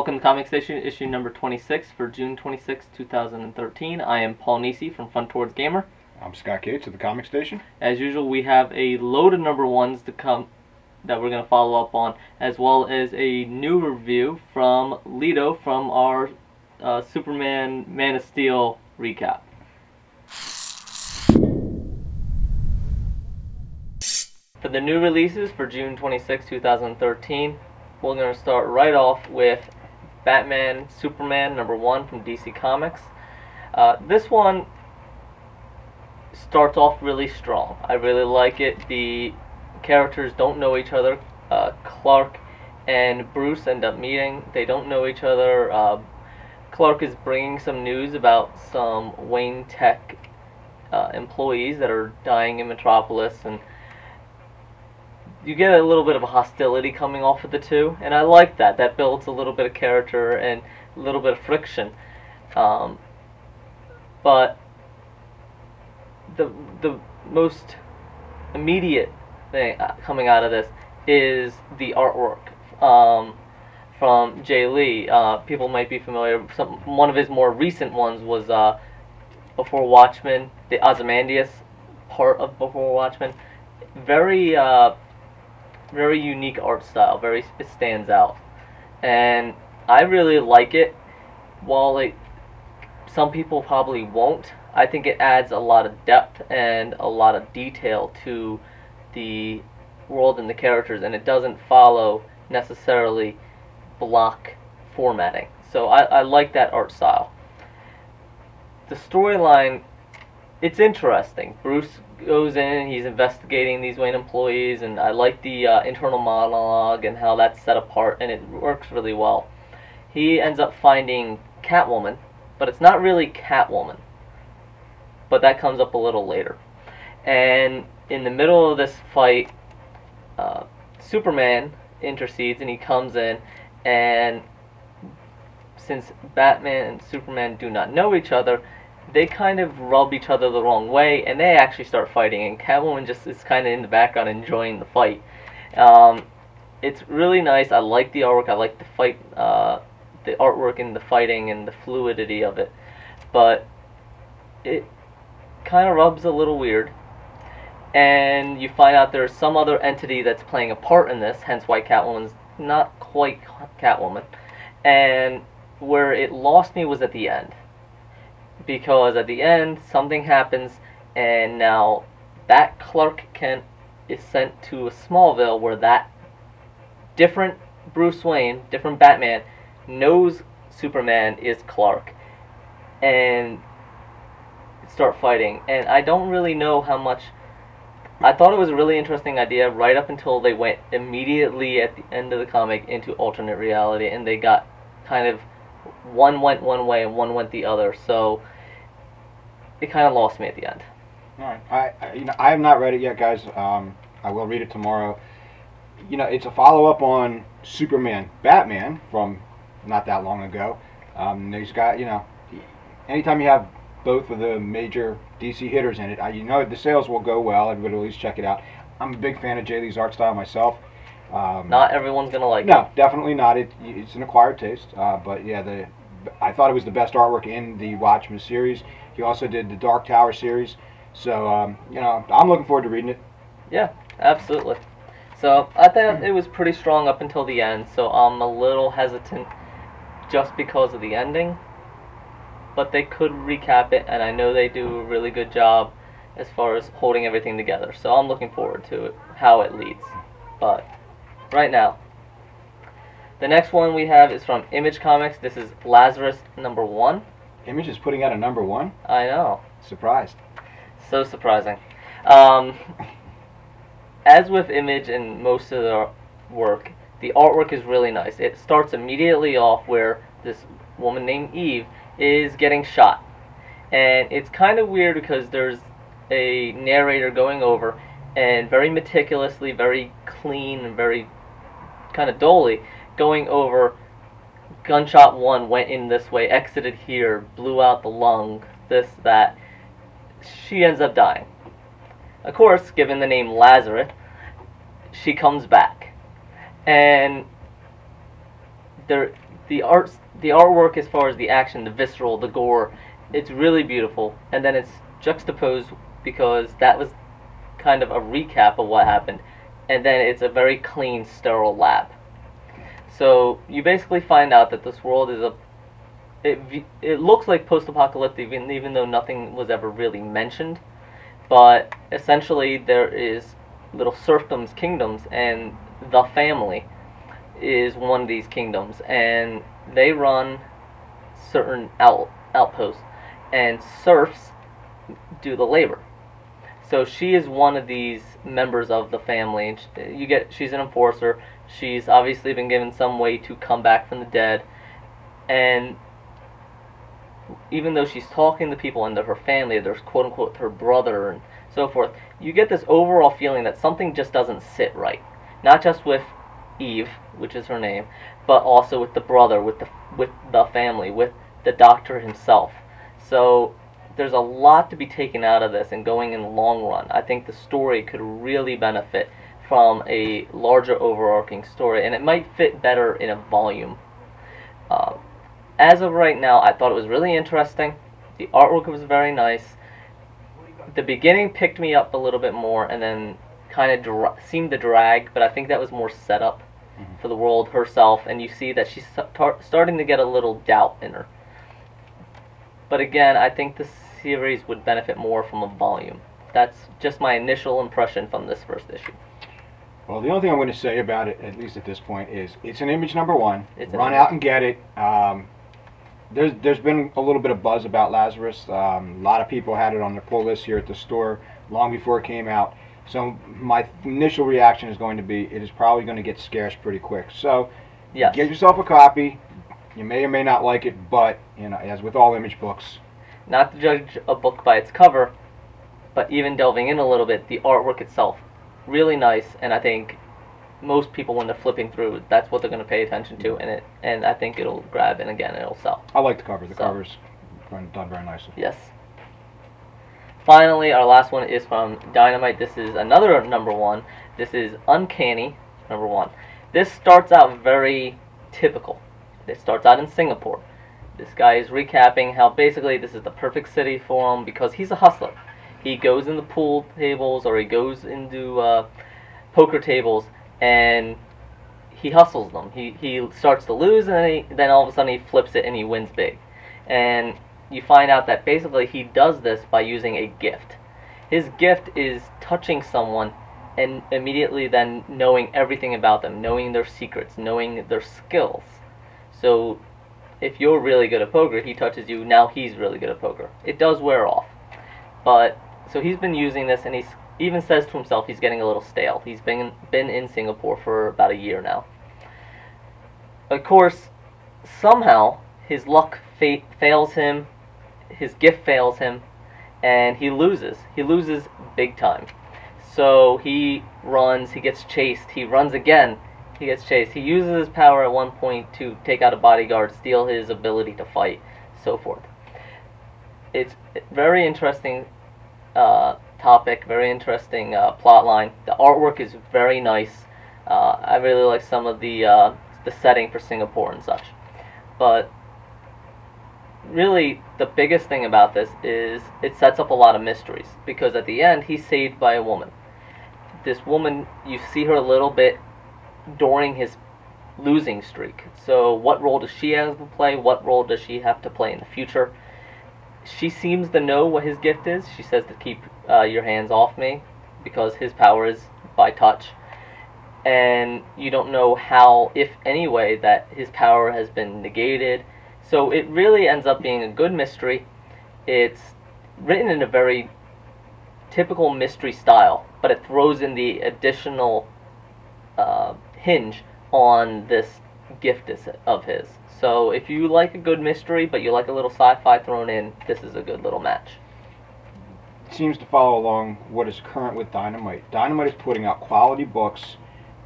Welcome to Comic Station, issue number 26 for June 26, 2013. I am Paul Nisi from Fun Towards Gamer. I'm Scott Cates of the Comic Station. As usual, we have a load of number ones to come that we're going to follow up on, as well as a new review from Lido from our Superman Man of Steel recap. For the new releases for June 26, 2013, we're going to start right off with Batman Superman number 1 from DC Comics. This one starts off really strong. I really like it. The characters don't know each other. Clark and Bruce end up meeting. They don't know each other. Clark is bringing some news about some Wayne Tech employees that are dying in Metropolis, and you get a little bit of a hostility coming off of the two, and I like that. That builds a little bit of character and a little bit of friction. But the most immediate thing coming out of this is the artwork from Jay Lee. People might be familiar. One of his more recent ones was Before Watchmen, the Ozymandias part of Before Watchmen. Very unique art style. It stands out, and I really like it. While some people probably won't, I think it adds a lot of depth and a lot of detail to the world and the characters, and it doesn't follow necessarily block formatting. So I like that art style. The storyline, it's interesting. Bruce goes in and he's investigating these Wayne employees, and I like the internal monologue and how that's set apart, and it works really well. He ends up finding Catwoman, but it's not really Catwoman, but that comes up a little later. And in the middle of this fight, Superman intercedes, and he comes in, and since Batman and Superman do not know each other, they kind of rub each other the wrong way, and they actually start fighting, and Catwoman just is kind of in the background enjoying the fight. It's really nice. I like the artwork. I like the fight, the artwork and the fighting and the fluidity of it, but it kind of rubs a little weird, and you find out there's some other entity that's playing a part in this, hence why Catwoman's not quite Catwoman. And where it lost me was at the end, because at the end something happens, and now that Clark Kent is sent to Smallville, where that different Bruce Wayne, different Batman, knows Superman is Clark, and start fighting. And I don't really know how much. I thought it was a really interesting idea right up until they went immediately at the end of the comic into alternate reality, and they got kind of, one went one way and one went the other, so it kind of lost me at the end. All right, I have not read it yet, guys. I will read it tomorrow. It's a follow-up on Superman Batman from not that long ago. He's got, anytime you have both of the major DC hitters in it, the sales will go well. Everybody will at least check it out. I'm a big fan of Jay Lee's art style myself. Not everyone's gonna like it. No, definitely not. It's an acquired taste. But yeah, I thought it was the best artwork in the Watchmen series. He also did the Dark Tower series. So I'm looking forward to reading it. Yeah, absolutely. So I thought it was pretty strong up until the end. So I'm a little hesitant just because of the ending. But they could recap it, and I know they do a really good job as far as holding everything together. So I'm looking forward to it, how it leads. But right now, the next one we have is from Image Comics. This is Lazarus number 1. Image is putting out a number 1? I know. Surprised. So surprising. As with Image and most of their work, the artwork is really nice. It starts immediately off where this woman named Eve is getting shot, and it's kind of weird because there's a narrator going over and very meticulously, very clean and very kind of dully going over, gunshot 1 went in this way, exited here, blew out the lung, this, that. She ends up dying. Of course, given the name Lazarus, she comes back, and the artwork, as far as the action, the visceral, the gore, it's really beautiful. And then it's juxtaposed because that was kind of a recap of what happened, and then it's a very clean, sterile lab. So you basically find out that this world is it looks like post-apocalyptic, even though nothing was ever really mentioned. But essentially, there is little serfdoms, kingdoms, and the family is one of these kingdoms, and they run certain outposts, and serfs do the labor. So she is one of these members of the family, and she's an enforcer. She's obviously been given some way to come back from the dead, and even though she's talking to people under her family, there's quote unquote her brother and so forth, you get this overall feeling that something just doesn't sit right. Not just with Eve, which is her name, but also with the brother, with the family, with the doctor himself. So there's a lot to be taken out of this, and going in the long run, I think the story could really benefit from a larger overarching story, and it might fit better in a volume. As of right now, I thought it was really interesting. The artwork was very nice. The beginning picked me up a little bit more, and then kind of seemed to drag, but I think that was more setup for the world herself, and you see that she's starting to get a little doubt in her. But again, I think the series would benefit more from a volume. That's just my initial impression from this first issue. Well, the only thing I'm going to say about it, at least at this point, is it's an Image #1. Run out and get it. There's been a little bit of buzz about Lazarus. A lot of people had it on their pull list here at the store long before it came out. So my initial reaction is going to be, it is probably going to get scarce pretty quick. So yes, get yourself a copy. You may or may not like it, but you know, as with all Image books, not to judge a book by its cover, but even delving in a little bit, the artwork itself, really nice, and I think most people, when they're flipping through, that's what they're going to pay attention to, and I think it'll grab, and again, it'll sell. I like the cover. The cover's done very nicely. Yes. Finally, our last one is from Dynamite. This is another #1. This is Uncanny #1. This starts out very typical. It starts out in Singapore. This guy is recapping how basically this is the perfect city for him because he's a hustler. He goes into pool tables, or he goes into poker tables, and he hustles them. He starts to lose, and then all of a sudden he flips it and he wins big. And you find out that basically he does this by using a gift. His gift is touching someone and immediately then knowing everything about them, knowing their secrets, knowing their skills. So if you're really good at poker, he touches you, now he's really good at poker. It does wear off. But so he's been using this, and he even says to himself he's getting a little stale. He's been in Singapore for about a year now. Of course, somehow his luck fails him, his gift fails him, and he loses. He loses big time. So he runs, he gets chased, he runs again, he gets chased. He uses his power at one point to take out a bodyguard, steal his ability to fight, so forth. It's very interesting topic, very interesting plot line. The artwork is very nice. I really like some of the setting for Singapore and such. But really, the biggest thing about this is it sets up a lot of mysteries, because at the end, he's saved by a woman. This woman, you see her a little bit during his losing streak. So what role does she have to play? What role does she have to play in the future? She seems to know what his gift is. She says to keep your hands off me, because his power is by touch. And you don't know how, if any way, that his power has been negated. So it really ends up being a good mystery. It's written in a very typical mystery style, but it throws in the additional hinge on this gift of his. So if you like a good mystery, but you like a little sci-fi thrown in, this is a good little match. It seems to follow along what is current with Dynamite. Dynamite is putting out quality books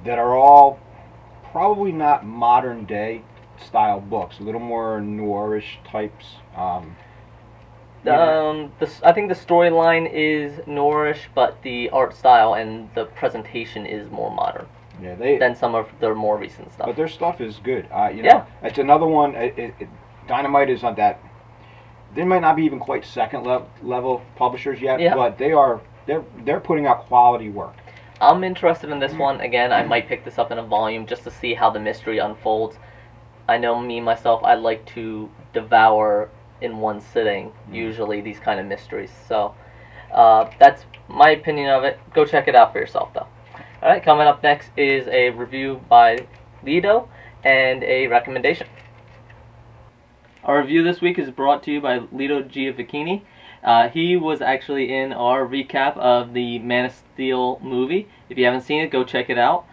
that are all probably not modern day style books, a little more noirish types. I think the storyline is noirish, but the art style and the presentation is more modern. Yeah, than some of their more recent stuff. But their stuff is good. You know, it's another one. Dynamite is on that. They might not be even quite second level publishers yet, but they're putting out quality work. I'm interested in this one. Again, I might pick this up in a volume just to see how the mystery unfolds. I know me, myself, I like to devour in one sitting, usually, these kind of mysteries. So, that's my opinion of it. Go check it out for yourself, though. Alright, coming up next is a review by Lido and a recommendation. Our review this week is brought to you by Lido Giovacchini. He was actually in our recap of the Man of Steel movie. If you haven't seen it, go check it out.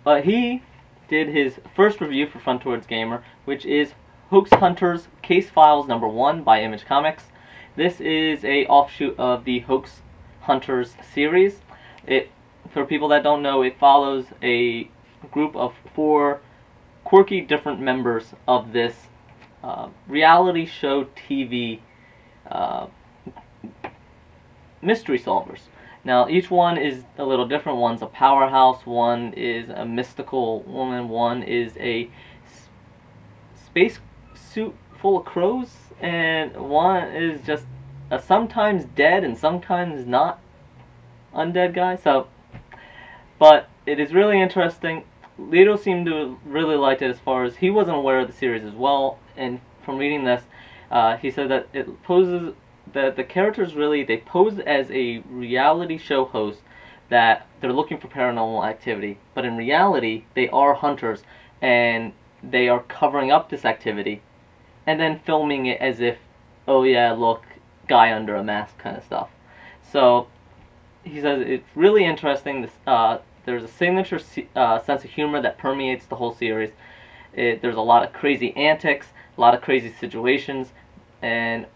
But he did his first review for Front Towards Gamer, which is Hoax Hunters Case Files #1 by Image Comics. This is a offshoot of the Hoax Hunters series. For people that don't know, it follows a group of 4 quirky different members of this reality show TV mystery solvers. Now, each one is a little different. One's a powerhouse, one is a mystical woman, one is a space suit full of crows, and one is just a sometimes dead and sometimes not undead guy. So, but it is really interesting. Lido seemed to really like it, as far as he wasn't aware of the series as well, and from reading this, he said that it poses that the characters really, they pose as a reality show host, that they're looking for paranormal activity, but in reality they are hunters and they are covering up this activity and then filming it as if, oh yeah, look, guy under a mask kind of stuff. So he says it's really interesting. There's a signature sense of humor that permeates the whole series. There's a lot of crazy antics, a lot of crazy situations, and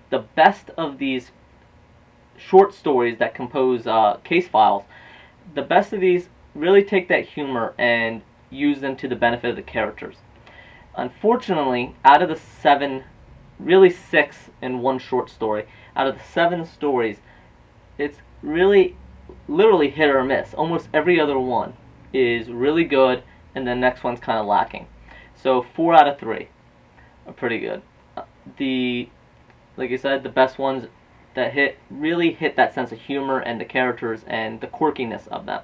the best of these short stories that compose case files, the best of these really take that humor and use them to the benefit of the characters. Unfortunately, out of the 7, really 6 in one short story, out of the 7 stories, it's really literally hit or miss. Almost every other one is really good, and the next one's kind of lacking. So 4 out of 3 are pretty good. Like I said, the best ones that really hit that sense of humor and the characters and the quirkiness of them.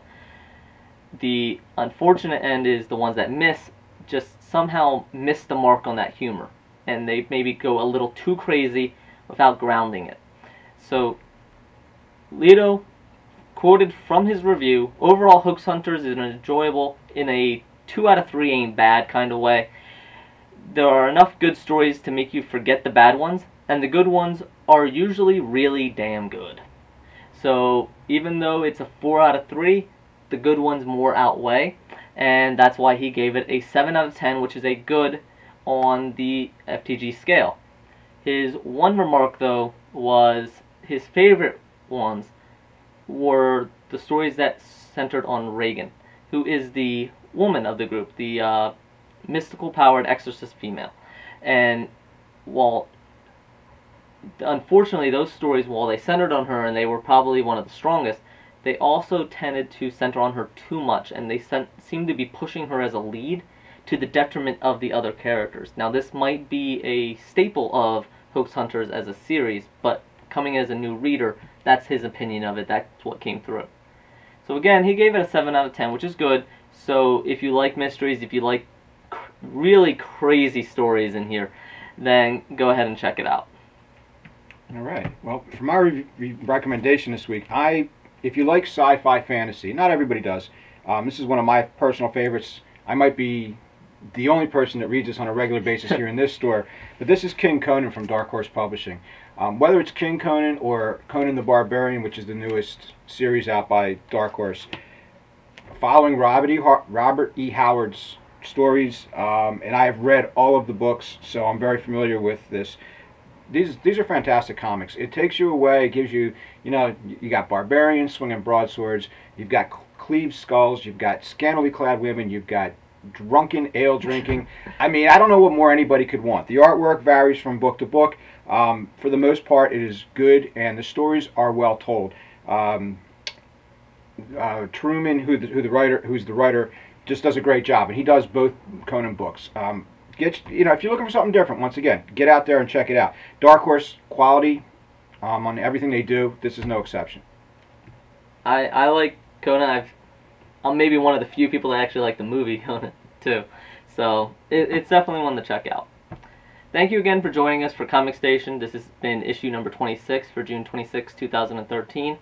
The unfortunate end is the ones that just somehow miss the mark on that humor, and they maybe go a little too crazy without grounding it. So Lido quoted from his review, overall Hoax Hunters is enjoyable in a 2 out of 3 ain't bad kind of way. There are enough good stories to make you forget the bad ones, and the good ones are usually really damn good. So even though it's a 4 out of 3, the good ones more outweigh, and that's why he gave it a 7 out of 10, which is a good on the FTG scale. His one remark, though, was his favorite ones were the stories that centered on Reagan, who is the woman of the group, the mystical powered exorcist female. And while unfortunately those stories, while they centered on her and they were probably one of the strongest, they also tended to center on her too much, and they seemed to be pushing her as a lead to the detriment of the other characters. Now, this might be a staple of Hoax Hunters as a series, but coming as a new reader, that's his opinion of it. That's what came through. So again, he gave it a 7 out of 10, which is good. So if you like mysteries, if you like really crazy stories in here, then go ahead and check it out. All right. Well, for my recommendation this week, if you like sci-fi fantasy, not everybody does. This is one of my personal favorites. I might be the only person that reads this on a regular basis here in this store, but this is King Conan from Dark Horse Publishing. Whether it's King Conan or Conan the Barbarian, which is the newest series out by Dark Horse, following Robert E. Howard's stories, and I have read all of the books, so I'm very familiar with this. These are fantastic comics. It takes you away, it gives you, you got barbarians swinging broadswords, you've got cleaved skulls, you've got scantily clad women, you've got drunken ale drinking. I mean, I don't know what more anybody could want. The artwork varies from book to book. For the most part, it is good, and the stories are well told. Truman, who's the writer, just does a great job, and he does both Conan books. If you're looking for something different, once again, get out there and check it out. Dark Horse quality on everything they do. This is no exception. I like Conan. I'm maybe one of the few people that actually like the movie Conan too, so it's definitely one to check out. Thank you again for joining us for Comic Station. This has been issue number 26 for June 26, 2013.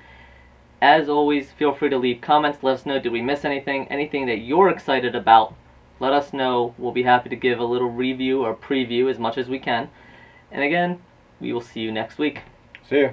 As always, feel free to leave comments. Let us know, did we miss anything? Anything that you're excited about, let us know. We'll be happy to give a little review or preview as much as we can. And again, we will see you next week. See ya.